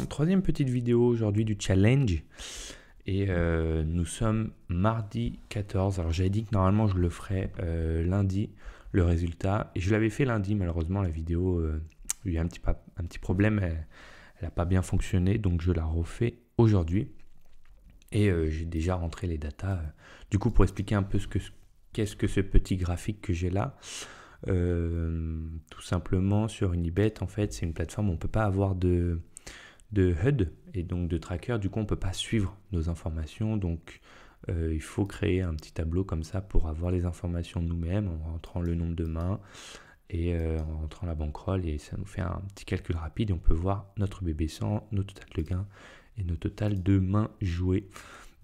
Troisième petite vidéo aujourd'hui du challenge et nous sommes mardi 14. Alors j'avais dit que normalement je le ferais lundi, le résultat, et je l'avais fait lundi. Malheureusement la vidéo, il y a eu un petit problème, elle n'a pas bien fonctionné, donc je la refais aujourd'hui et j'ai déjà rentré les datas. Du coup, pour expliquer un peu qu'est-ce que ce petit graphique que j'ai là, tout simplement sur Unibet, en fait c'est une plateforme où on ne peut pas avoir de HUD et donc de tracker. Du coup, on ne peut pas suivre nos informations. Donc, il faut créer un petit tableau comme ça pour avoir les informations nous-mêmes en rentrant le nombre de mains et en rentrant la bankroll. Et ça nous fait un petit calcul rapide et on peut voir notre BB100, nos total de gains et nos total de mains jouées.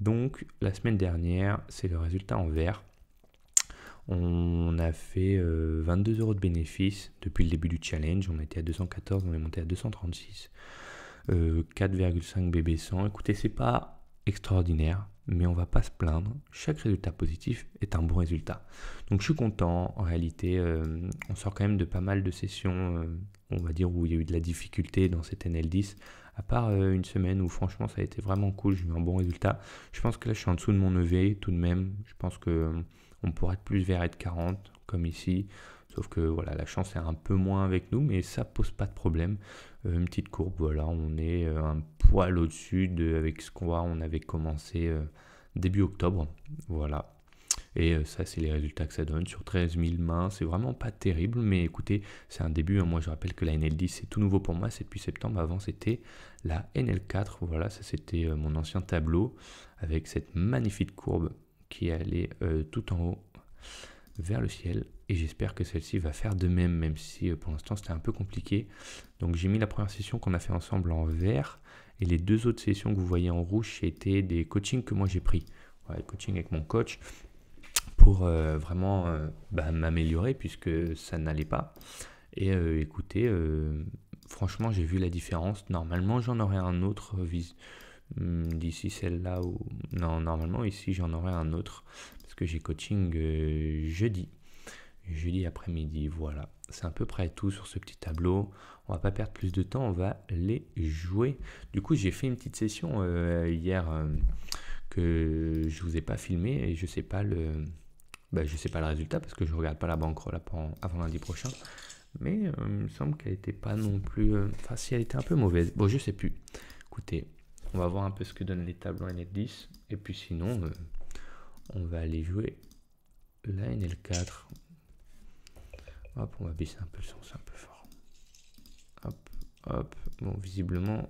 Donc, la semaine dernière, c'est le résultat en vert. On a fait 22 € de bénéfices depuis le début du challenge. On était à 214, on est monté à 236. 4,5 BB100. Écoutez, c'est pas extraordinaire, mais on va pas se plaindre. Chaque résultat positif est un bon résultat. Donc je suis content. En réalité, on sort quand même de pas mal de sessions, on va dire, où il y a eu de la difficulté dans cette NL10. À part une semaine où franchement ça a été vraiment cool, j'ai eu un bon résultat. Je pense que là je suis en dessous de mon EV tout de même. Je pense que on pourrait être plus vers être 40 comme ici. Sauf que voilà, la chance est un peu moins avec nous, mais ça pose pas de problème. Une petite courbe, voilà, on est un poil au-dessus avec ce qu'on voit, on avait commencé début octobre, voilà. Et ça, c'est les résultats que ça donne sur 13 000 mains. C'est vraiment pas terrible, mais écoutez, c'est un début. Moi, je rappelle que la NL10, c'est tout nouveau pour moi. C'est depuis septembre. Avant, c'était la NL4. Voilà, ça, c'était mon ancien tableau avec cette magnifique courbe qui allait tout en haut vers le ciel. Et j'espère que celle-ci va faire de même, même si pour l'instant, c'était un peu compliqué. Donc, j'ai mis la première session qu'on a fait ensemble en vert. Et les deux autres sessions que vous voyez en rouge, c'était des coachings que moi, j'ai pris. Ouais, coaching avec mon coach pour vraiment m'améliorer puisque ça n'allait pas. Et écoutez, franchement, j'ai vu la différence. Normalement, j'en aurais un autre d'ici celle-là. Non, normalement, ici, j'en aurais un autre parce que j'ai coaching jeudi après-midi. Voilà, c'est à peu près tout sur ce petit tableau. On va pas perdre plus de temps, on va les jouer. Du coup, j'ai fait une petite session hier que je vous ai pas filmé et je sais pas je sais pas le résultat parce que je regarde pas la bankroll avant lundi prochain. Mais il me semble qu'elle était pas non plus. Enfin, si elle était un peu mauvaise. Bon, je sais plus. Écoutez, on va voir un peu ce que donnent les tableaux NL10. Et puis sinon, on va aller jouer la NL4. Hop, on va baisser un peu le son, c'est un peu fort. Hop, hop. Bon, visiblement,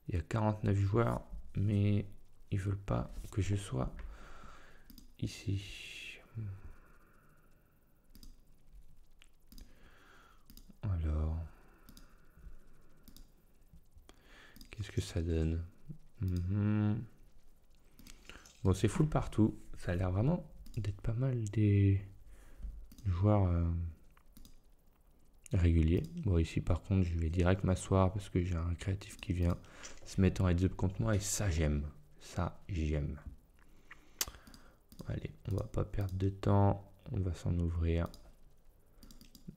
il y a 49 joueurs, mais ils veulent pas que je sois ici. Alors, qu'est-ce que ça donne? Bon, c'est full partout. Ça a l'air vraiment d'être pas mal des joueurs réguliers. Bon, ici, par contre, je vais direct m'asseoir parce que j'ai un créatif qui vient se mettre en heads up contre moi et ça, j'aime. Ça, j'aime. Allez, on va pas perdre de temps. On va s'en ouvrir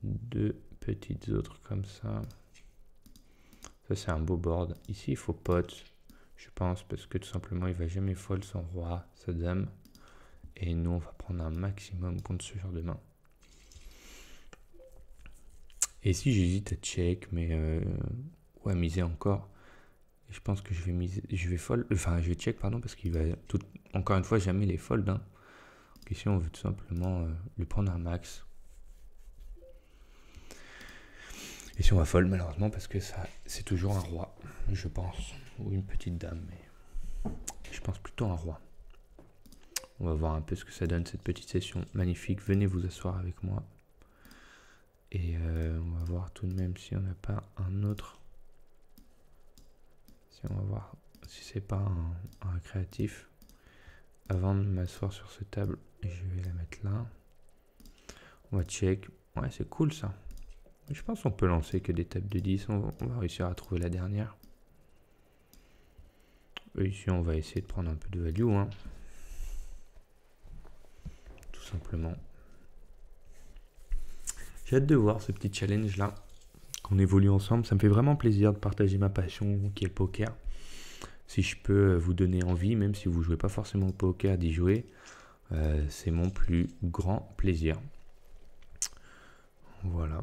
deux petites autres comme ça. Ça, c'est un beau board. Ici, il faut pot, je pense, parce que tout simplement, il va jamais fold son roi, sa dame. Et nous, on va prendre un maximum contre ce genre de main. Et ici, j'hésite à check, mais ou à miser encore. Et je pense que je vais miser, je vais check, pardon, parce qu'il va encore une fois jamais les fold. Hein. Donc ici, on veut tout simplement lui prendre un max. Et si on va fold, malheureusement, parce que ça, c'est toujours un roi, je pense, ou une petite dame, mais je pense plutôt un roi. On va voir un peu ce que ça donne cette petite session magnifique. Venez vous asseoir avec moi. Et on va voir tout de même si on n'a pas un autre. Si on va voir si c'est pas un créatif. Avant de m'asseoir sur cette table, je vais la mettre là. On va check. Ouais, c'est cool ça. Je pense qu'on peut lancer que des tables de 10. On va réussir à trouver la dernière. Et ici, on va essayer de prendre un peu de value. Hein. Tout simplement. J'ai hâte de voir ce petit challenge là. qu'on évolue ensemble. Ça me fait vraiment plaisir de partager ma passion qui est le poker. Si je peux vous donner envie, même si vous ne jouez pas forcément au poker, d'y jouer, c'est mon plus grand plaisir. Voilà.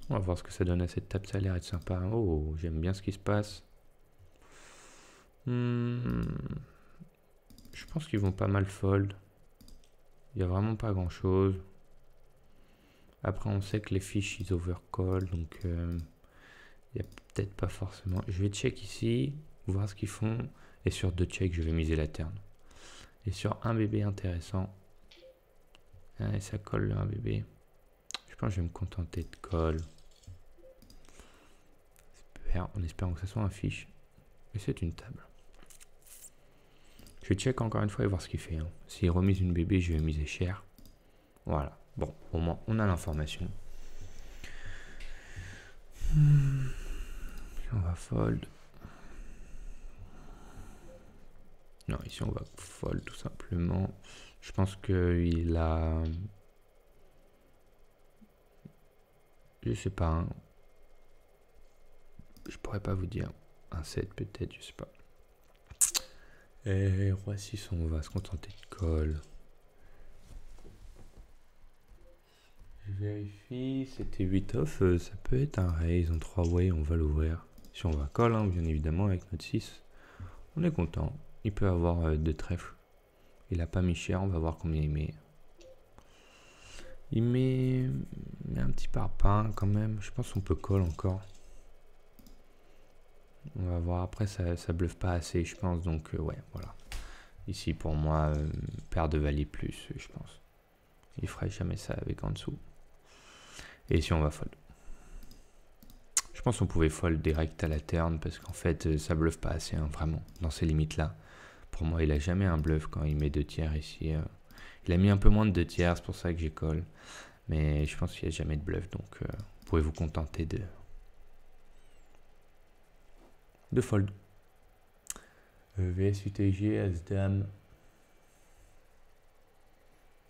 On va voir ce que ça donne à cette table, ça a l'air d'être sympa. Oh, j'aime bien ce qui se passe. Je pense qu'ils vont pas mal fold. Il n'y a vraiment pas grand chose. Après, on sait que les fiches, ils overcall, donc il n'y a peut-être pas forcément. Je vais check ici, voir ce qu'ils font. Et sur 2 checks, je vais miser la turn. Et sur un bébé intéressant. Et ça colle le 1 bébé. Je pense que je vais me contenter de call. En espérant que ça soit un fiche. Et c'est une table. Je vais check encore une fois et voir ce qu'il fait. S'il remise une bébé, je vais miser cher. Voilà. Bon, au moins, on a l'information. On va fold. Non, ici, on va fold tout simplement. Je pense qu'il a... Je sais pas. Je pourrais pas vous dire. Un 7 peut-être, je sais pas. Et roi 6, on va se contenter de call. Je vérifie, c'était 8 off, ça peut être un raise en 3 way, on va l'ouvrir. Si on va call, bien évidemment, avec notre 6, on est content. Il peut avoir 2 trèfles. Il a pas mis cher, on va voir combien il met. Il met un petit parpaing quand même, je pense qu'on peut call encore. On va voir, après ça bluffe pas assez, je pense, donc ouais, voilà. Ici pour moi, paire de valet plus, je pense. Il ferait jamais ça avec en dessous. Et ici on va fold. Je pense qu'on pouvait fold direct à la turn parce qu'en fait ça bluffe pas assez, vraiment, dans ces limites là. Pour moi il a jamais un bluff quand il met 2 tiers ici. Il a mis un peu moins de 2 tiers, c'est pour ça que j'ai call. Mais je pense qu'il n'y a jamais de bluff, donc vous pouvez vous contenter de fold. VS UTG, As-Dame.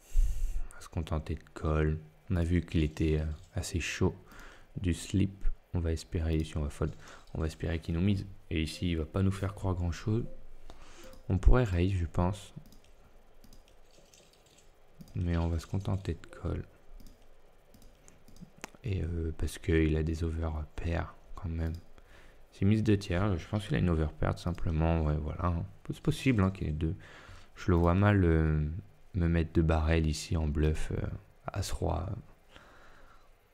On va se contenter de call. On a vu qu'il était assez chaud du slip. On va espérer, ici on va fold, on va espérer qu'il nous mise. Et ici il va pas nous faire croire grand chose. On pourrait raise, je pense. Mais on va se contenter de call. Et parce qu'il a des over pairs quand même. C'est mise 2 tiers, je pense qu'il a une overpair tout simplement. Ouais, voilà. C'est possible qu'il ait 2. Je le vois mal me mettre 2 barrels ici en bluff As-Roi.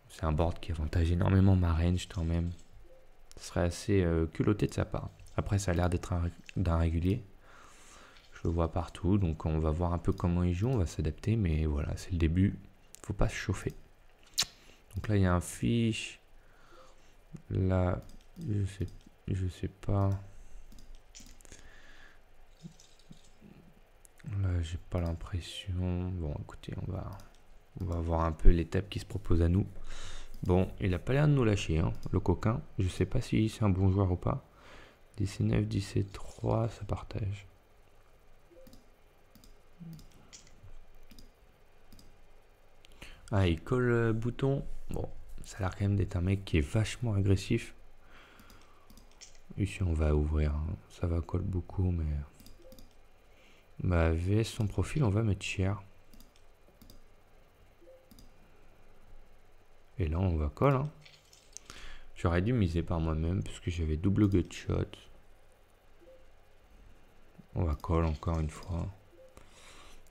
C'est un board qui avantage énormément ma range quand même. Ce serait assez culotté de sa part. Après, ça a l'air d'être d'un régulier. Je le vois partout, donc on va voir un peu comment il joue. On va s'adapter, mais voilà, c'est le début. Faut pas se chauffer. Donc là, il y a un fiche. Là... Je sais pas. Là, j'ai pas l'impression. Bon, écoutez, on va voir un peu l'étape qui se propose à nous. Bon, il a pas l'air de nous lâcher, le coquin. Je sais pas si c'est un bon joueur ou pas. 19, 17, 3, ça partage. Ah, il colle le bouton. Bon, ça a l'air quand même d'être un mec qui est vachement agressif. Ici on va ouvrir, ça va coller beaucoup, mais bah, VS son profil, on va mettre cher. Et là on va call. J'aurais dû miser par moi-même parce que j'avais double gut shot. On va call encore une fois.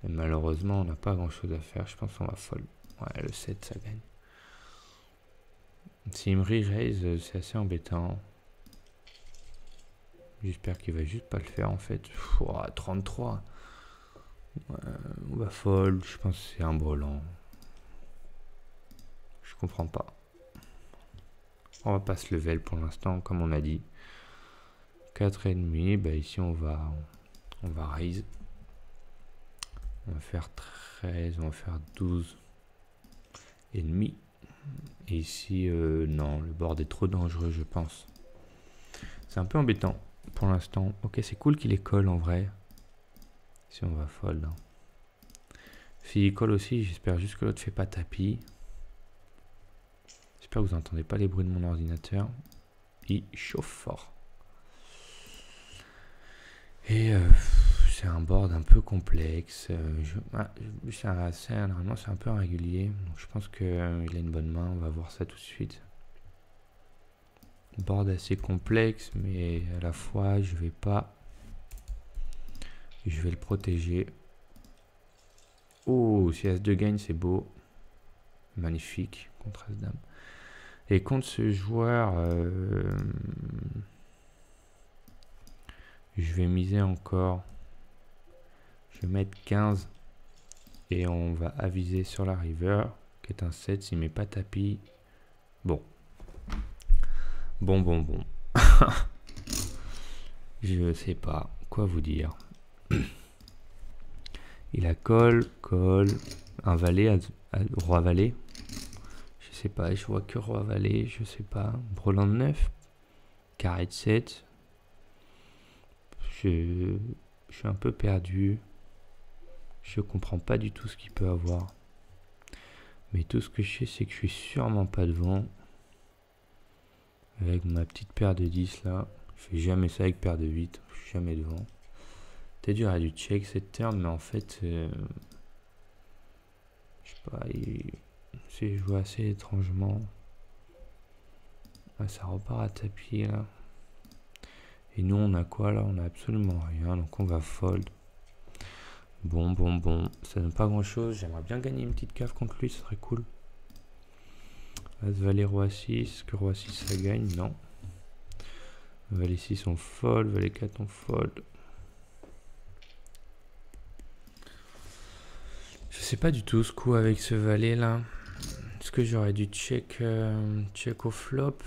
Et malheureusement on n'a pas grand chose à faire, je pense qu'on va fold. Ouais, le 7 ça gagne. S'il me re-raise, c'est assez embêtant. J'espère qu'il va juste pas le faire en fait. 33. Ouais, on va fold. Je pense que c'est un brelan. Je comprends pas. On va pas se level pour l'instant, comme on a dit. 4,5. Bah ici on va raise. On va faire 13. On va faire 12. Et demi. Et ici, non, le board est trop dangereux, je pense. C'est un peu embêtant. Pour l'instant, ok, c'est cool qu'il les colle en vrai. Si on va fold. S'il colle aussi, j'espère juste que l'autre fait pas tapis. J'espère que vous n'entendez pas les bruits de mon ordinateur. Il chauffe fort. Et c'est un board un peu complexe. Normalement, c'est un peu irrégulier. Donc je pense qu'il a une bonne main. On va voir ça tout de suite. Board assez complexe, mais à la fois, je vais le protéger. Oh, si As de gagne, c'est beau. Magnifique contre As dame. Et contre ce joueur, je vais miser encore. Je vais mettre 15 et on va aviser sur la river qui est un 7 s'il met pas tapis. Bon. Bon. Je sais pas quoi vous dire. Il a call, un valet, roi valet. Je sais pas, je vois que roi valet, je sais pas. Brelan de 9, carré de 7. Je suis un peu perdu. Je comprends pas du tout ce qu'il peut avoir. Mais tout ce que je sais, c'est que je suis sûrement pas devant. Avec ma petite paire de 10 là. Je fais jamais ça avec paire de 8. Je suis jamais devant. Peut-être dur à du check cette turn, mais en fait, je sais pas, c'est joué assez étrangement. Ah, ça repart à tapis là. Et nous, on a quoi là? On a absolument rien, donc on va fold. Bon. Ça donne pas grand chose. J'aimerais bien gagner une petite cave contre lui, ce serait cool. As valet roi 6. Que roi 6 ça gagne? Non. Valet 6 on fold. Valet 4 on fold. Je sais pas du tout ce coup avec ce valet là. Est-ce que j'aurais dû check au flop?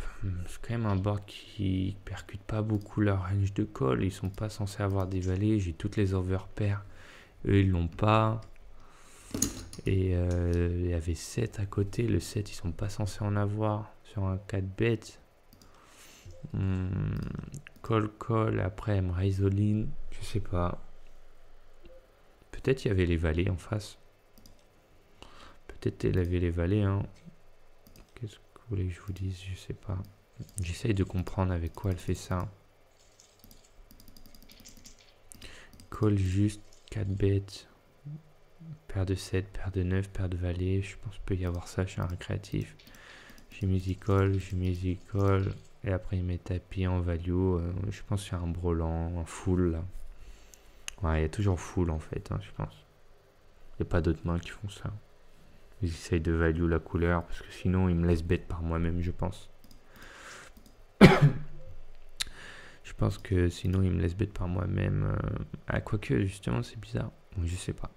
C'est quand même un board qui percute pas beaucoup leur range de call. Ils sont pas censés avoir des valets. J'ai toutes les overpairs. Eux ils l'ont pas. Et il y avait 7 à côté. Le 7 ils sont pas censés en avoir sur un 4 bet. Call. Après elle me raise all in. Je sais pas. Peut-être il y avait les valets en face. Peut-être elle avait les valets. Hein. Qu'est-ce que vous voulez que je vous dise? Je sais pas. J'essaye de comprendre avec quoi elle fait ça. Call juste 4 bêtes. Paire de 7, paire de 9, paire de valet. Je pense qu'il peut y avoir ça chez un récréatif. J'ai musical. Et après il met tapis en value. Je pense qu'il y a un brelan, un full là. Ouais, il y a toujours full en fait, hein, je pense. Il n'y a pas d'autres mains qui font ça. Ils essayent de value la couleur parce que sinon ils me laissent bête par moi-même, je pense. Je pense que sinon ils me laissent bête par moi-même. Quoique justement c'est bizarre. Donc, je sais pas.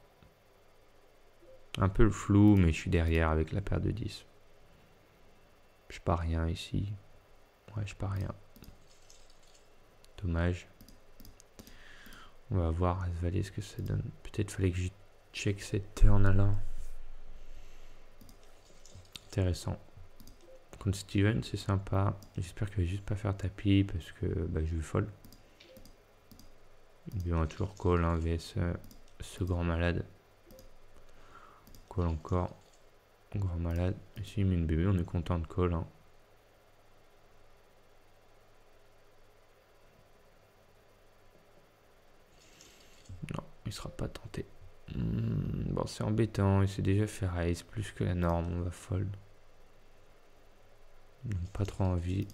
Un peu le flou, mais je suis derrière avec la paire de 10. Je pars rien ici. Ouais, je pars rien. Dommage. On va voir à ce valet ce que ça donne. Peut-être fallait que je check cette turn là. Intéressant. Contre Steven, c'est sympa. J'espère qu'il va juste pas faire tapis parce que je vais fold. Il va toujours call, hein, vs ce grand malade. Call encore. Grand malade. Et s'il met une bébé, on est content de call. Hein. Non, il sera pas tenté. Bon, c'est embêtant. Il s'est déjà fait raise plus que la norme. On va fold. Pas trop envie.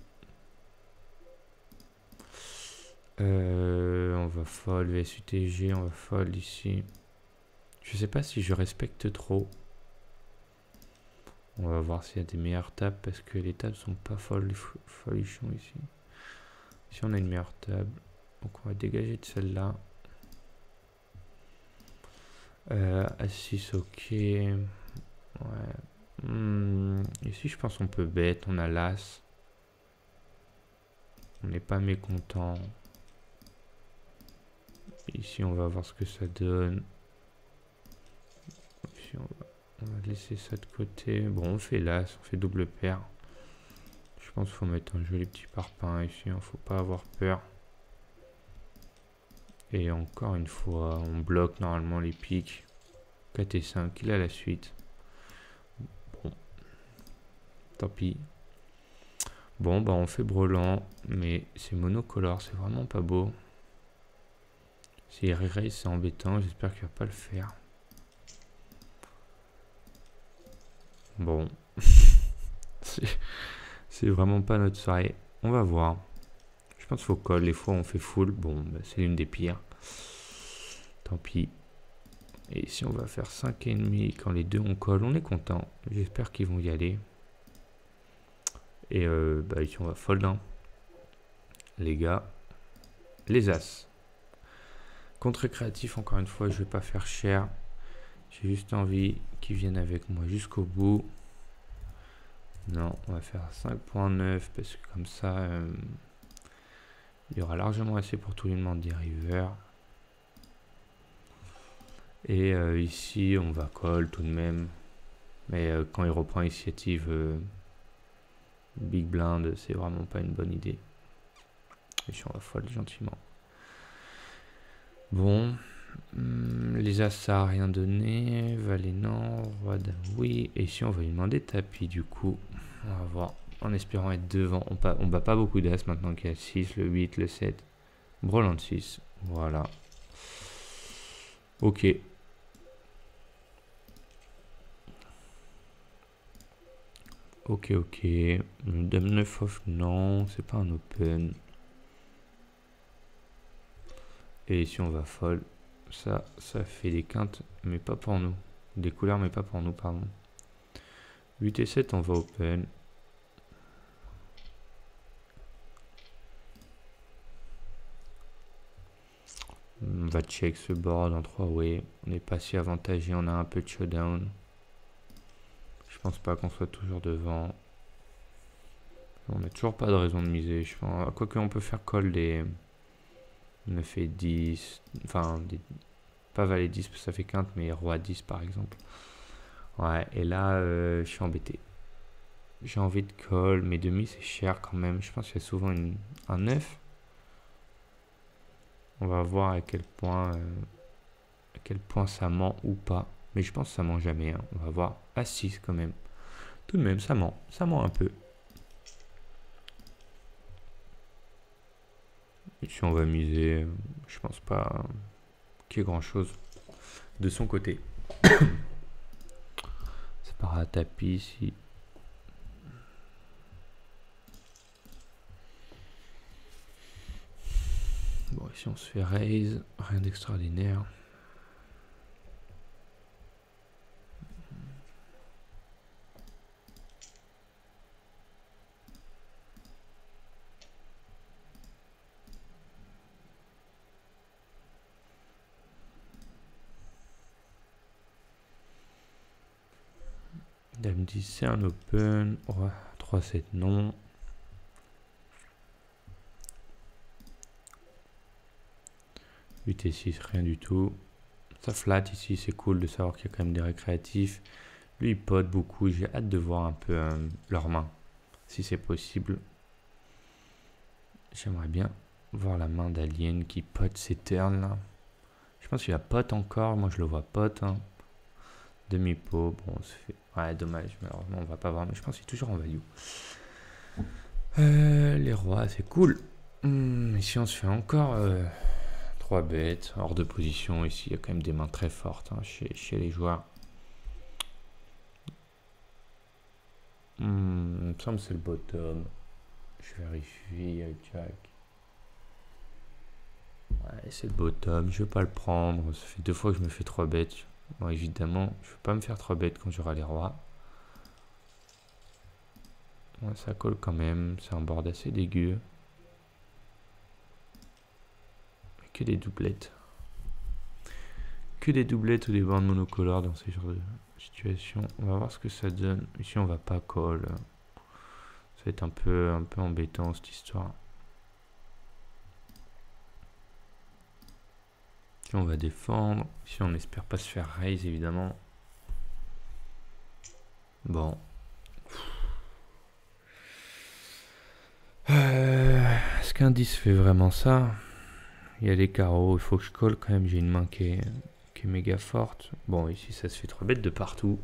On va fold vs UTG. On va fold ici. Je sais pas si je respecte trop. On va voir s'il y a des meilleures tables parce que les tables sont pas folichons ici. Ici on a une meilleure table. Donc on va dégager de celle-là. A6 ok. Ouais. Ici je pense qu'on peut bet. On a l'as. On n'est pas mécontent. Ici on va voir ce que ça donne. Ici on va laisser ça de côté. Bon, on fait l'as, on fait double paire. Je pense qu'il faut mettre un joli petit parpaing ici. Il ne faut pas avoir peur. Et encore une fois, on bloque normalement les piques. 4 et 5, il a la suite. Bon. Tant pis. Bon, bah on fait brelan, mais c'est monocolore, c'est vraiment pas beau. C'est erase, c'est embêtant, j'espère qu'il va pas le faire. Bon, c'est vraiment pas notre soirée. On va voir. Je pense qu'il faut call, les fois on fait full, bon, bah, c'est l'une des pires. Tant pis. Et si on va faire 5,5 quand les deux on colle, on est content. J'espère qu'ils vont y aller. Et bah ici on va fold, hein. Les gars. Les as. Contre créatif, encore une fois, je vais pas faire cher. J'ai juste envie qu'ils viennent avec moi jusqu'au bout. Non, on va faire 5,9 parce que comme ça, il y aura largement assez pour tout le monde des rivers. Et ici, on va call tout de même. Mais quand il reprend initiative Big Blind, c'est vraiment pas une bonne idée. Et si on va fold gentiment. Bon, les as, ça n'a rien donné. Valet, non. Roi, dame, oui. Et ici, on va lui demander tapis, du coup. On va voir. En espérant être devant. On bat pas beaucoup d'as maintenant qu'il y a 6, le 8, le 7. Brelan de 6. Voilà. Ok. Ok, ok. Dame 9 off, non. C'est pas un open. Et ici, on va fold. Ça fait des quintes, mais pas pour nous. Des couleurs, mais pas pour nous, pardon. 8 et 7, on va open. On va check ce board en 3 way. On n'est pas si avantagé, on a un peu de showdown. Je pense pas qu'on soit toujours devant. On n'a toujours pas de raison de miser. Je pense, quoique on peut faire call des 9 et 10. Enfin, pas valet 10 parce que ça fait quinte, mais roi 10 par exemple. Ouais, et là, je suis embêté. J'ai envie de call, mais demi c'est cher quand même. Je pense qu'il y a souvent un 9. On va voir à quel point ça ment ou pas. Mais je pense que ça ment jamais. Hein. On va voir à 6 quand même. Tout de même, ça ment. Ça ment un peu. Ici, on va miser. Je pense pas qu'il y ait grand chose de son côté. C'est par un tapis ici. Bon, ici on se fait raise, rien d'extraordinaire. Dame 10 c'est un open, roi 3-7 non. Et 6 rien du tout. Ça flatte ici, c'est cool de savoir qu'il y a quand même des récréatifs. Lui il pote beaucoup, j'ai hâte de voir un peu leurs mains, si c'est possible. J'aimerais bien voir la main d'Alien qui pote ses turns là. Je pense qu'il a pote encore, moi je le vois pote. Hein. Demi-pot, bon on se fait... Ouais dommage, malheureusement on va pas voir, mais je pense qu'il est toujours en value. Les rois, c'est cool. Ici on se fait encore 3 bêtes, hors de position. Ici il y a quand même des mains très fortes hein, chez les joueurs. Il me semble que c'est le bottom. Je vérifie avec Jack. Ouais, c'est le bottom. Je vais pas le prendre. Ça fait 2 fois que je me fais 3 bêtes. Bon, évidemment, je ne vais pas me faire 3 bêtes quand j'aurai les rois. Ouais, ça colle quand même. C'est un board assez dégueu. Que des doublettes. Que des doublettes ou des bandes monocolores dans ces genres de situations. On va voir ce que ça donne. Ici, on va pas call. Ça va être un peu embêtant cette histoire. Ici, on va défendre. Ici, on espère pas se faire raise, évidemment. Bon. Est-ce qu'un 10 fait vraiment ça? Il y a les carreaux, il faut que je colle quand même. J'ai une main qui est méga forte. Bon, ici, ça se fait 3 bêtes de partout.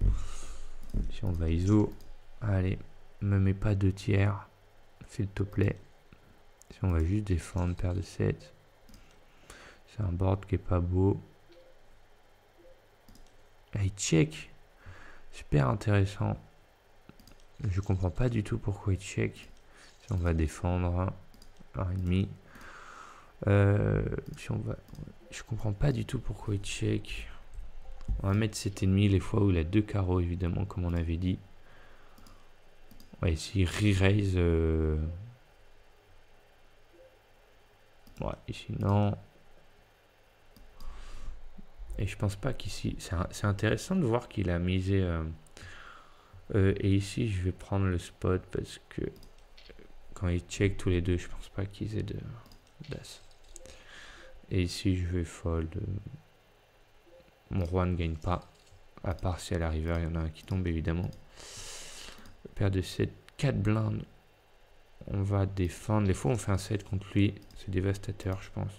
Ici, on va ISO. Allez, me mets pas 2 tiers. s'il te plaît. Si on va juste défendre, paire de 7. C'est un board qui est pas beau. Ah, il check. Super intéressant. Je comprends pas du tout pourquoi il check. Si on va défendre 1,5. Si on va... Je comprends pas du tout pourquoi il check. On va mettre 7,5 les fois où il a 2 carreaux, évidemment, comme on avait dit. Ouais, ici, re-raise. Ouais, ici, non. Et je pense pas qu'ici... C'est intéressant de voir qu'il a misé... et ici, je vais prendre le spot parce que quand ils check tous les deux, je pense pas qu'ils aient d'as. Et ici, je vais fold. Mon roi ne gagne pas. À part si à la river, il y en a un qui tombe, évidemment. Paire de 7, 4 blindes. On va défendre. Les fois, on fait un 7 contre lui. C'est dévastateur, je pense.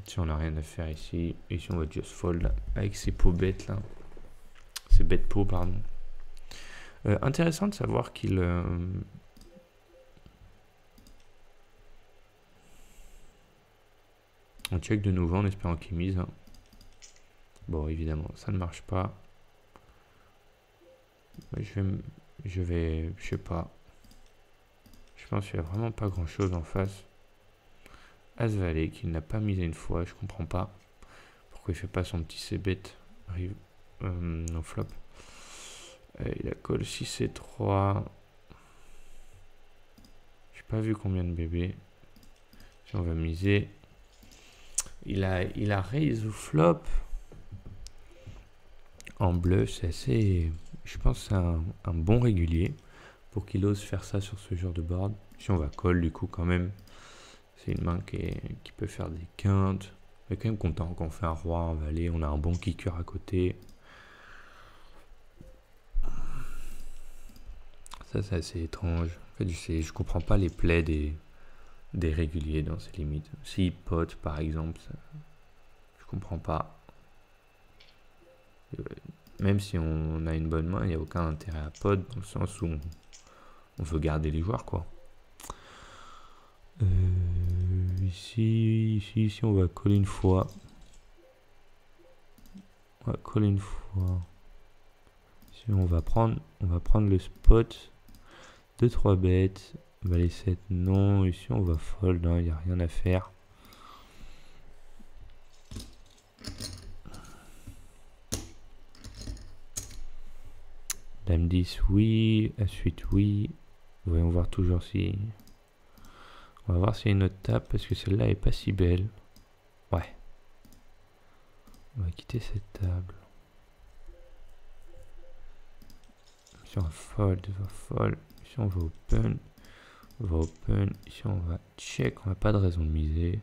Si on n'a rien à faire ici. Ici, on va just fold avec ces pots bêtes là. Ces bêtes pots, pardon. Intéressant de savoir qu'il... On check de nouveau en espérant qu'il mise. Hein. Bon, évidemment, ça ne marche pas. Je sais pas. Je pense qu'il n'y a vraiment pas grand chose en face. As-Valet qui n'a pas misé une fois, je comprends pas. Pourquoi il fait pas son petit c-bet non flop. Il a call 6 et 3. J'ai pas vu combien de bébés. Si on va miser. Il a raise ou flop. En bleu, c'est assez... Je pense que c'est un bon régulier pour qu'il ose faire ça sur ce genre de board. Si on va call, du coup, quand même, c'est une main qui peut faire des quintes. On est quand même content qu'on fait un roi, un valet. On a un bon kicker à côté. Ça, c'est assez étrange. En fait, je comprends pas les plays des réguliers dans ces limites. S'il pote, par exemple, ça, je comprends pas. Même si on a une bonne main, il n'y a aucun intérêt à pot, dans le sens où on veut garder les joueurs, quoi. Ici, on va coller une fois. On va coller une fois. Ici, on va prendre le spot. 2-3 bêtes. Valet 7, non. Ici, on va fold, il n'y a rien à faire. Dame 10, oui. A8, oui. Voyons voir toujours si... On va voir s'il y a une autre table, parce que celle-là est pas si belle. Ouais. On va quitter cette table. Ici, on va fold, Ici, on va open. On va open. Ici, on va check. On n'a pas de raison de miser.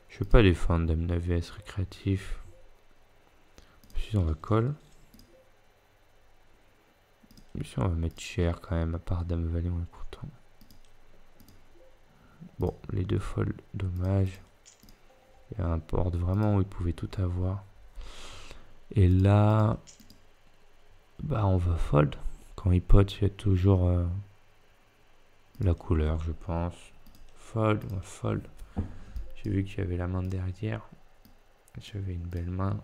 Je ne vais pas défendre Dame 9S récréatif. Ici, on va call. Ici, on va mettre cher quand même, à part Dame Valet, on est content. Bon, les deux folds, dommage. Il y a un board vraiment où il pouvait tout avoir. Et là, bah on va fold. Quand il pote, il y a toujours la couleur, je pense. Fold, on va fold. J'ai vu qu'il y avait la main derrière. J'avais une belle main.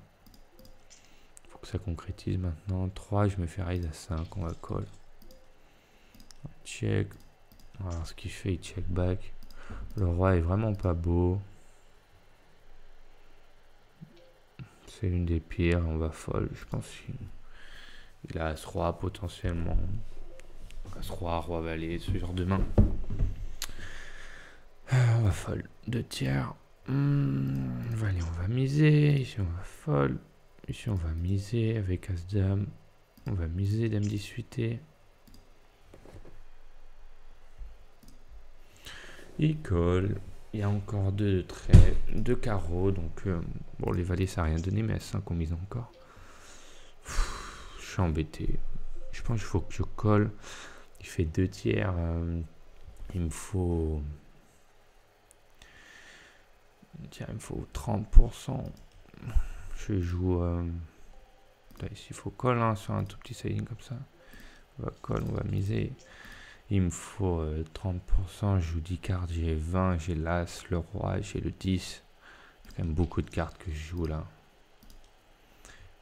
Faut que ça concrétise maintenant. 3, je me fais raise à 5, on va call. Check. Alors ce qu'il fait, il check back. Le roi est vraiment pas beau. C'est une des pires, on va fold. Je pense qu'il a As-Roi potentiellement. As-Roi, Roi Valet, ce genre de main. On va fold. 2 tiers. Valet, on va miser. Ici, on va fold. Ici, on va miser avec As-Dame. On va miser Dame 18. Il colle. Il y a encore 2 traits, 2 carreaux. Donc, bon, les valets, ça n'a rien donné, mais à 5, on mise encore. Je suis embêté. Je pense qu'il faut que je colle. Il fait 2 tiers. Il me faut... Tiens, il me faut 30%. Je joue... ici, il faut call hein, sur un tout petit sizing comme ça. On va call, on va miser. Il me faut 30%, je joue 10 cartes, j'ai 20, j'ai l'As, le Roi, j'ai le 10. J'ai quand même beaucoup de cartes que je joue là.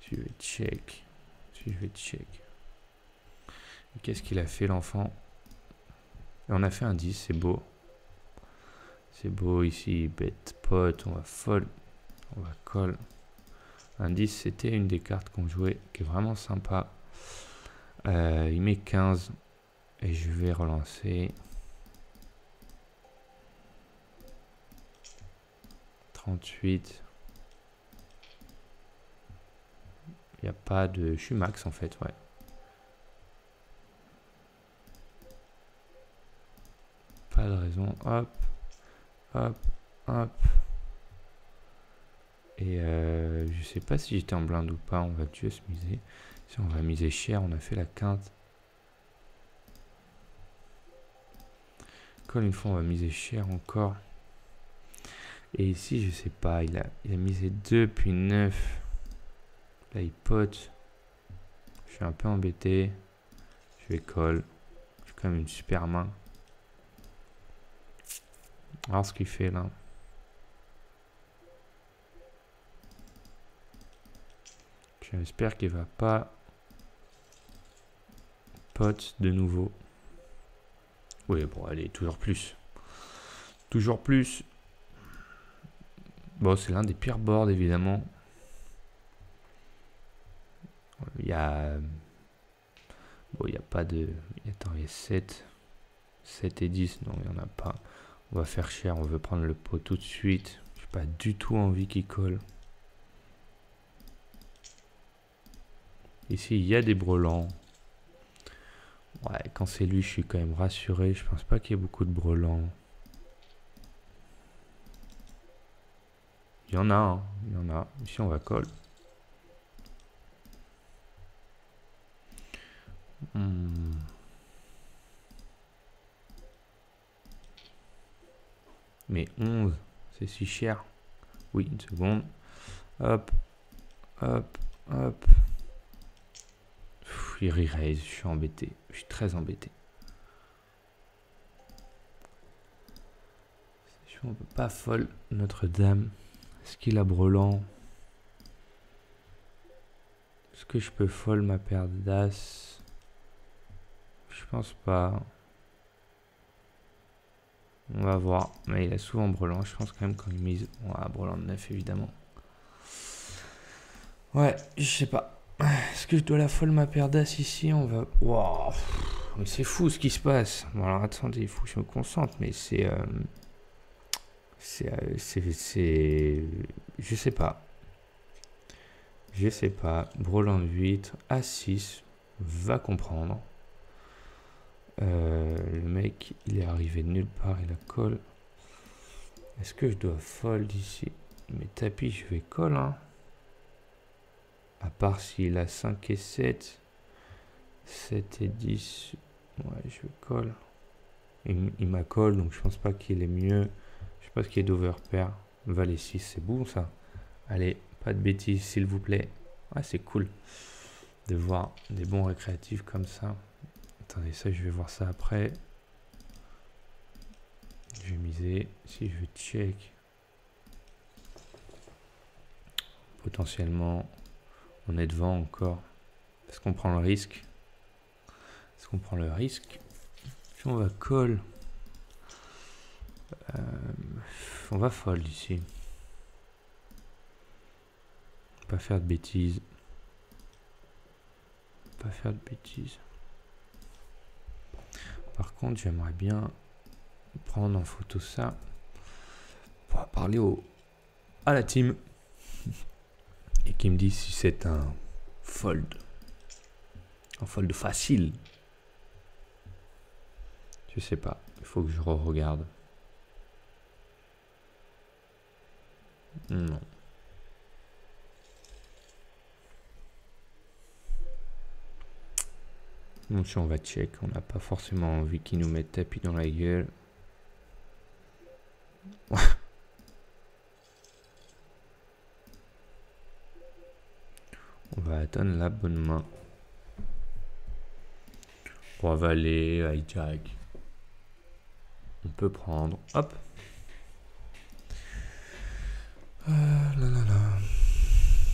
Si je vais check. Qu'est-ce qu'il a fait l'enfant? On a fait un 10, c'est beau. C'est beau ici, bête pot, on va fold, on va call. Un 10, c'était une des cartes qu'on jouait, qui est vraiment sympa. Il met 15 et je vais relancer. 38. Il n'y a pas de... Je suis max en fait, ouais. Pas de raison. Hop, hop, hop. Et je sais pas si j'étais en blinde ou pas. On va juste miser. Si on va miser cher, on a fait la quinte. Encore une fois, on va miser cher encore. Et ici, je sais pas. Il a misé 2 puis 9. Là, il pote. Je suis un peu embêté. Je vais call. J'ai quand même une super main. Alors ce qu'il fait là. J'espère qu'il va pas pot de nouveau. Oui, bon, allez, toujours plus. Toujours plus. Bon, c'est l'un des pires boards, évidemment. Il y a... Bon, il n'y a pas de... Attends, il y a 7. 7 et 10, non, il n'y en a pas. On va faire cher, on veut prendre le pot tout de suite. J'ai pas du tout envie qu'il colle. Ici, il y a des brelans. Ouais, quand c'est lui, je suis quand même rassuré. Je pense pas qu'il y ait beaucoup de brelans. Il y en a, hein. Il y en a. Ici, on va call. Mais 11, c'est si cher. Oui, une seconde. Hop, hop, hop. Il re-raise, je suis embêté. Je suis très embêté. On peut pas fold Notre-Dame. Est-ce qu'il a brelan? Est-ce que je peux fold ma paire d'As? Je pense pas. On va voir. Mais il a souvent brelan. Je pense quand même quand il mise. On va brelan de 9 évidemment. Ouais, je sais pas. Est-ce que je dois la fold ma paire d'As ici? On va... Wow. Mais c'est fou ce qui se passe. Bon alors attendez, il faut que je me concentre. Mais c'est... Je sais pas. Je sais pas. Brelan de 8. A6. Va comprendre. Le mec, il est arrivé de nulle part. Il a call. Est-ce que je dois fold ici? Mes tapis, je vais call. Hein. À part s'il a 5 et 7. 7 et 10. Ouais, je vais call. Il m'a call, donc je pense pas qu'il est mieux. Je pense qu'il est d'overpair. Valet 6, c'est bon ça. Allez, pas de bêtises, s'il vous plaît. Ah, c'est cool de voir des bons récréatifs comme ça. Attendez, ça, je vais voir ça après. Je vais miser. Si je vais check. Potentiellement, on est devant encore. Est-ce qu'on prend le risque? Est-ce qu'on prend le risque? Si on va call. On va fold ici. Pas faire de bêtises. Pas faire de bêtises. Par contre, j'aimerais bien prendre en photo ça pour parler à la team et qui me dit si c'est un fold facile. Je sais pas, il faut que je regarde. Non. Donc si on va check, on n'a pas forcément envie qu'ils nous mettent tapis dans la gueule. On va attendre la bonne main. Pour avaler, hijack. On peut prendre. Hop. Là, là, là.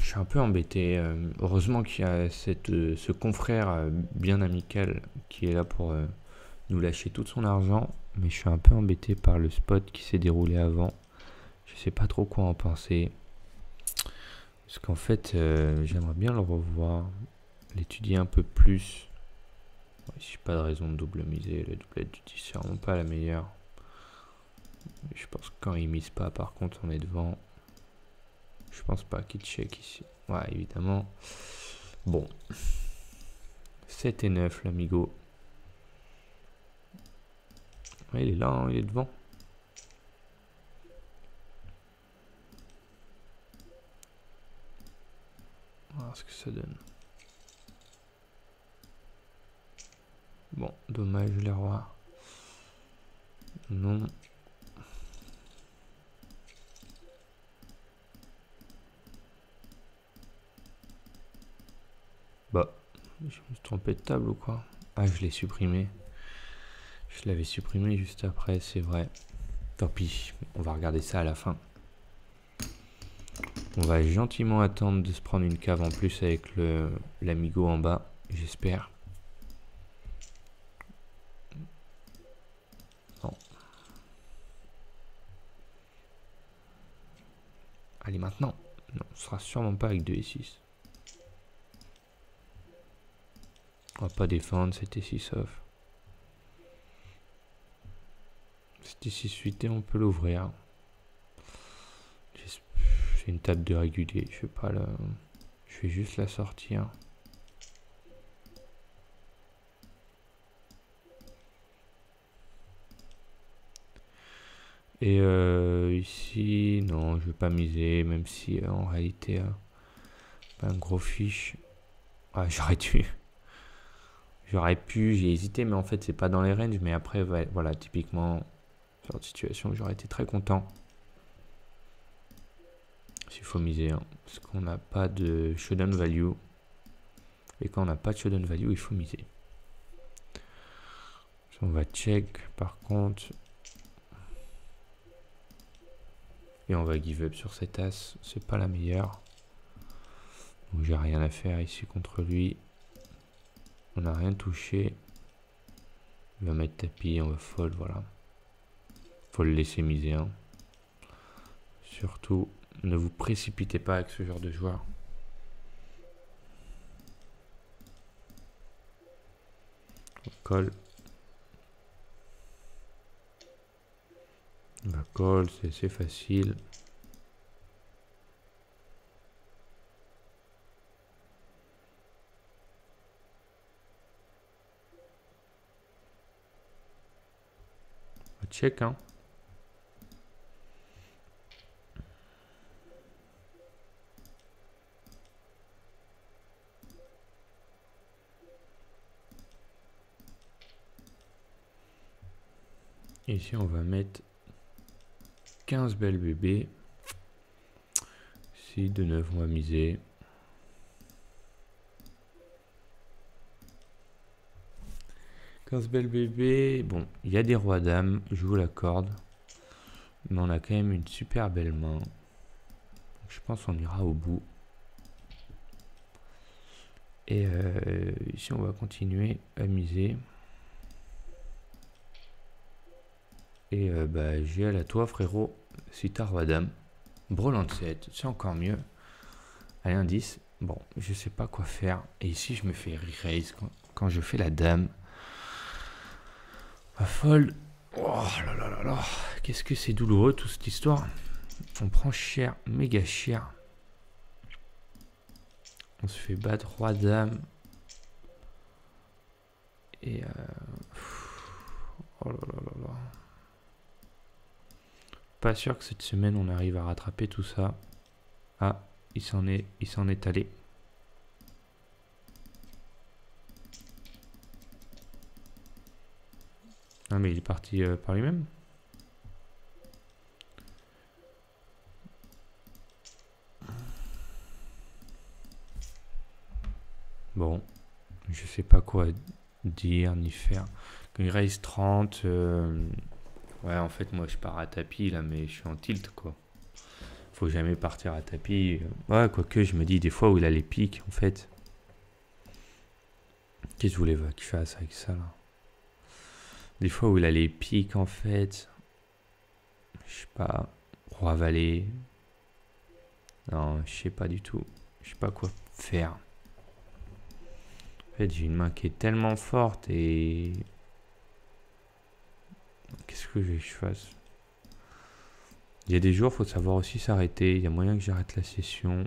Je suis un peu embêté. Heureusement qu'il y a ce confrère bien amical qui est là pour nous lâcher tout son argent. Mais je suis un peu embêté par le spot qui s'est déroulé avant. Je sais pas trop quoi en penser. Parce qu'en fait, j'aimerais bien le revoir. L'étudier un peu plus. J'ai pas de raison de double miser. La doublette du 10 c'est vraiment pas la meilleure. Je pense que quand il mise pas, par contre, on est devant. Je pense pas qu'il check ici. Ouais, évidemment. Bon. 7 et 9, l'amigo. Ouais, il est là, hein, il est devant. On va voir ce que ça donne. Bon, dommage, les rois. Non. Bah, je me suis trompé de table ou quoi? Ah, je l'ai supprimé. Je l'avais supprimé juste après, c'est vrai. Tant pis, on va regarder ça à la fin. On va gentiment attendre de se prendre une cave en plus avec l'amigo en bas, j'espère. Non. Allez, maintenant. Non, ce sera sûrement pas avec 2 et 6. On va pas défendre, c'était 6 off. C'était 6 suité, on peut l'ouvrir. J'ai une table de régulier, je vais pas la... Je vais juste la sortir. Et ici, non, je vais pas miser, même si en réalité, pas un gros fiche. Ah, j'aurais dû. J'aurais pu, j'ai hésité, mais en fait, c'est pas dans les ranges. Mais après, voilà, typiquement, genre de situation, j'aurais été très content. S'il faut miser, hein, parce qu'on n'a pas de showdown value. Et quand on n'a pas de showdown value, il faut miser. On va check, par contre. Et on va give up sur cette as. C'est pas la meilleure. Donc j'ai rien à faire ici contre lui. On n'a rien touché. Il va mettre tapis, on va fold, voilà. Faut le laisser miser. Hein. Surtout, ne vous précipitez pas avec ce genre de joueur. On colle. On va call, c'est assez facile. On va check, hein. Ici, on va mettre 15 belles bébés. Ici, de 9, on va miser. Belle bébé, bon, il y a des rois dames, je vous l'accorde, mais on a quand même une super belle main. Je pense qu'on ira au bout. Et ici, on va continuer à miser. Et bah, j'ai à la toi, frérot, si t'as roi dame, brelan de 7, c'est encore mieux. Allez, un 10. Bon, je sais pas quoi faire. Et ici, je me fais re-raise quand je fais la dame. À fold. Oh là là là là. Qu'est-ce que c'est douloureux toute cette histoire. On prend cher, méga cher. On se fait battre roi dame. Et oh là là là là. Pas sûr que cette semaine on arrive à rattraper tout ça. Ah, il s'en est allé. Ah mais il est parti par lui-même. Bon, je sais pas quoi dire ni faire. Quand il raise 30, ouais, en fait, moi je pars à tapis là, mais je suis en tilt quoi. Faut jamais partir à tapis. Ouais, quoique, je me dis des fois où il a les pics en fait. Qu'est-ce que vous voulez qu'il fasse avec ça là? Des fois où il a les pics en fait. Je sais pas. Roi valet. Non, je sais pas du tout. Je sais pas quoi faire. En fait, j'ai une main qui est tellement forte et... Qu'est-ce que je fasse? Il y a des jours, faut savoir aussi s'arrêter. Il y a moyen que j'arrête la session.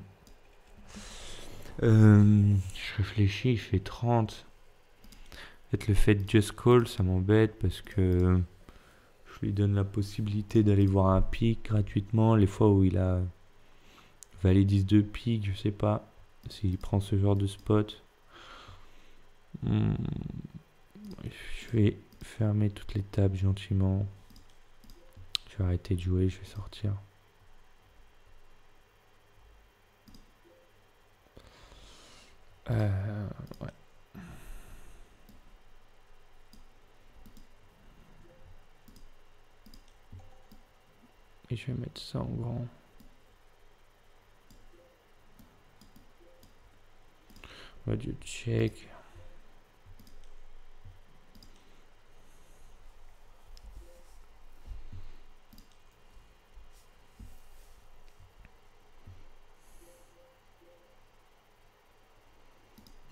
Je réfléchis, il fait 30. Peut-être le fait de just call, ça m'embête parce que je lui donne la possibilité d'aller voir un pic gratuitement. Les fois où il a valet 10 de pic, je sais pas s'il prend ce genre de spot. Je vais fermer toutes les tables gentiment. Je vais arrêter de jouer, je vais sortir. Ouais. Et je vais mettre ça en grand. On va du check.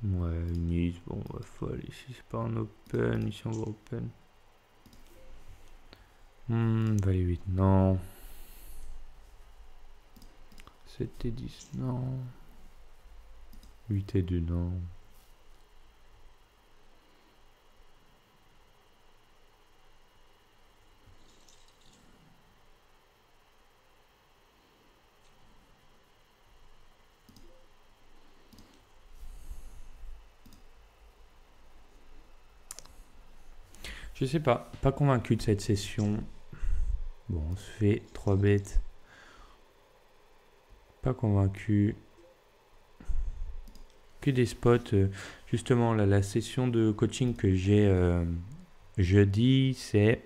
Ouais, mise, bon, on va folle. Ici, c'est pas en open. Ici, on va open. Valet 8, non. 7 et 10, non. 8 et 2, non. Je sais pas convaincu de cette session. Bon, on se fait 3 bêtes. Pas convaincu. Que des spots. Justement, là, la session de coaching que j'ai jeudi, c'est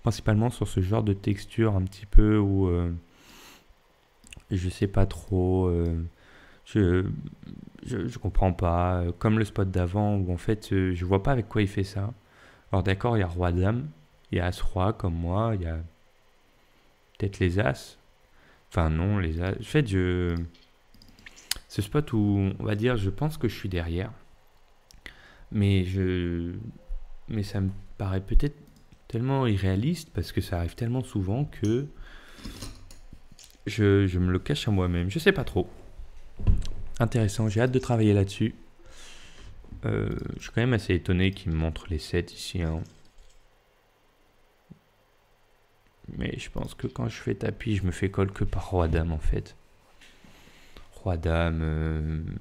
principalement sur ce genre de texture un petit peu où je sais pas trop. Je comprends pas. Comme le spot d'avant où en fait je vois pas avec quoi il fait ça. Alors d'accord, il y a roi dame, il y a as roi comme moi, il y a peut-être les as. Enfin non, les as. En fait, ce spot où on va dire, je pense que je suis derrière, mais ça me paraît peut-être tellement irréaliste parce que ça arrive tellement souvent que je me le cache à moi-même. Je sais pas trop. Intéressant, j'ai hâte de travailler là-dessus. Je suis quand même assez étonné qu'il me montre les 7 ici. Hein. Mais je pense que quand je fais tapis, je me fais call que par roi-dame en fait. Roi-dame,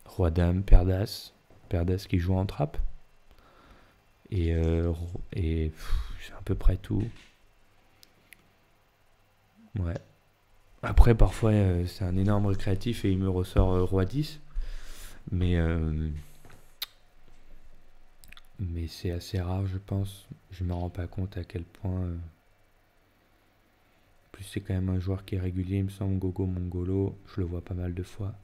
roi-dame, paire d'as. Paire d'as qui joue en trappe. Et c'est à peu près tout. Ouais. Après, parfois, c'est un énorme récréatif et il me ressort roi 10. Mais c'est assez rare, je pense. Je me rends pas compte à quel point. En plus, c'est quand même un joueur qui est régulier, il me semble, Gogo Mongolo. Je le vois pas mal de fois.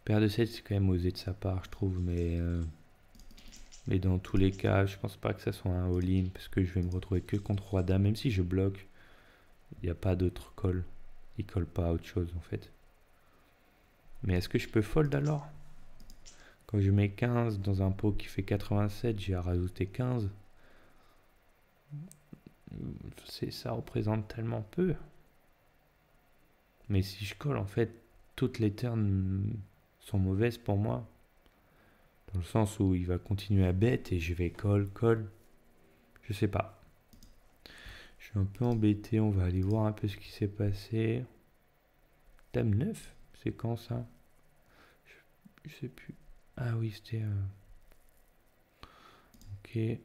Paire de 7, c'est quand même osé de sa part, je trouve. Mais dans tous les cas, je pense pas que ça soit un all-in parce que je vais me retrouver que contre roi-dame. Même si je bloque, il n'y a pas d'autre call. Il colle pas à autre chose en fait. Mais est-ce que je peux fold alors? Quand je mets 15 dans un pot qui fait 87, j'ai à rajouter 15. Ça représente tellement peu. Mais si je colle, en fait, toutes les turns sont mauvaises pour moi. Dans le sens où il va continuer à bet et je vais call. Je sais pas. Je suis un peu embêté. On va aller voir un peu ce qui s'est passé. Dame 9, c'est quand ça? Je sais plus. Ah oui, c'était... Ok. Ouais.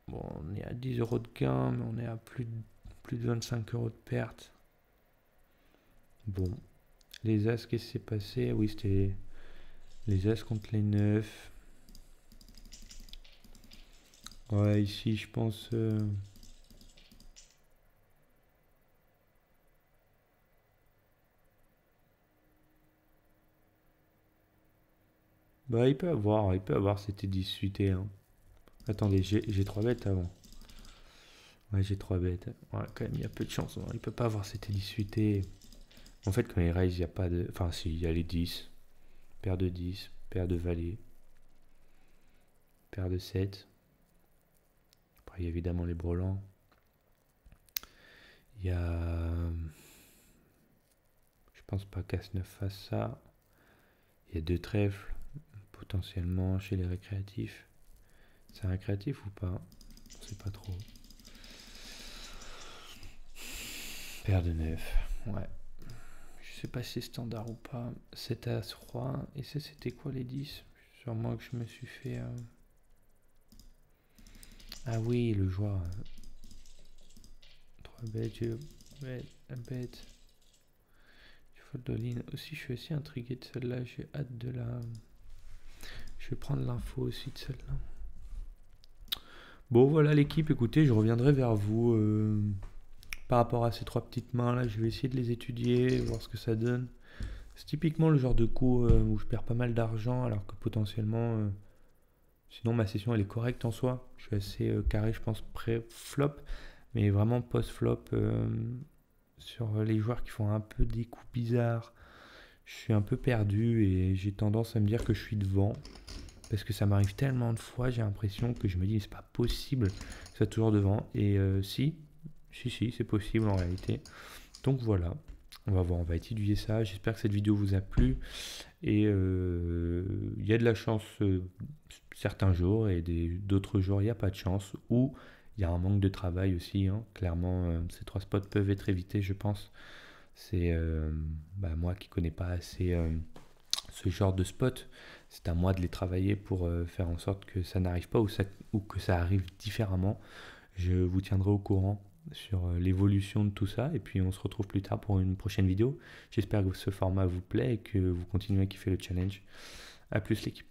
Bon, on est à 10 euros de gain, mais on est à plus de 25 euros de perte. Bon. Les As, qu'est-ce qui s'est passé? Oui, c'était Les As contre les 9. Ouais, ici, je pense... Bah, il peut avoir c'était 18 et 1. Attendez, j'ai 3 bêtes avant. Ouais, j'ai 3 bêtes. Ouais, quand même, il y a peu de chance. Il peut pas avoir c'était 18 et... En fait, quand il raise, il n'y a pas de... Enfin, si, il y a les 10. Paire de 10, paire de valet, paire de 7. Après, il y a évidemment les brelans. Il y a... Je pense pas qu'As-9 fasse ça. Il y a 2 trèfles, potentiellement, chez les récréatifs. C'est un récréatif ou pas? On sait pas trop. Paire de 9, ouais. Je sais pas si c'est standard ou pas. 7 As roi. Et ça, c'était quoi les 10? Sûrement que je me suis fait... Ah oui, le joueur. 3 bêtes, un bête. Fold all-in. Aussi, je suis assez intrigué de celle-là. J'ai hâte de la... Je vais prendre l'info aussi de celle-là. Bon, voilà l'équipe. Écoutez, je reviendrai vers vous par rapport à ces 3 petites mains-là. Je vais essayer de les étudier, voir ce que ça donne. C'est typiquement le genre de coup où je perds pas mal d'argent, alors que potentiellement... sinon, ma session, elle est correcte en soi. Je suis assez carré, je pense, pré-flop. Mais vraiment post-flop, sur les joueurs qui font un peu des coups bizarres, je suis un peu perdu et j'ai tendance à me dire que je suis devant. Parce que ça m'arrive tellement de fois, j'ai l'impression que je me dis c'est pas possible que ça soit toujours devant. Et si, c'est possible en réalité. Donc voilà, on va voir, on va étudier ça. J'espère que cette vidéo vous a plu. Et il y a de la chance certains jours et d'autres jours il n'y a pas de chance. Ou il y a un manque de travail aussi. Hein. Clairement, ces 3 spots peuvent être évités, je pense. C'est moi qui connais pas assez ce genre de spot. C'est à moi de les travailler pour faire en sorte que ça n'arrive pas ou que ça arrive différemment. Je vous tiendrai au courant sur l'évolution de tout ça et puis on se retrouve plus tard pour une prochaine vidéo. J'espère que ce format vous plaît et que vous continuez à kiffer le challenge. A plus l'équipe.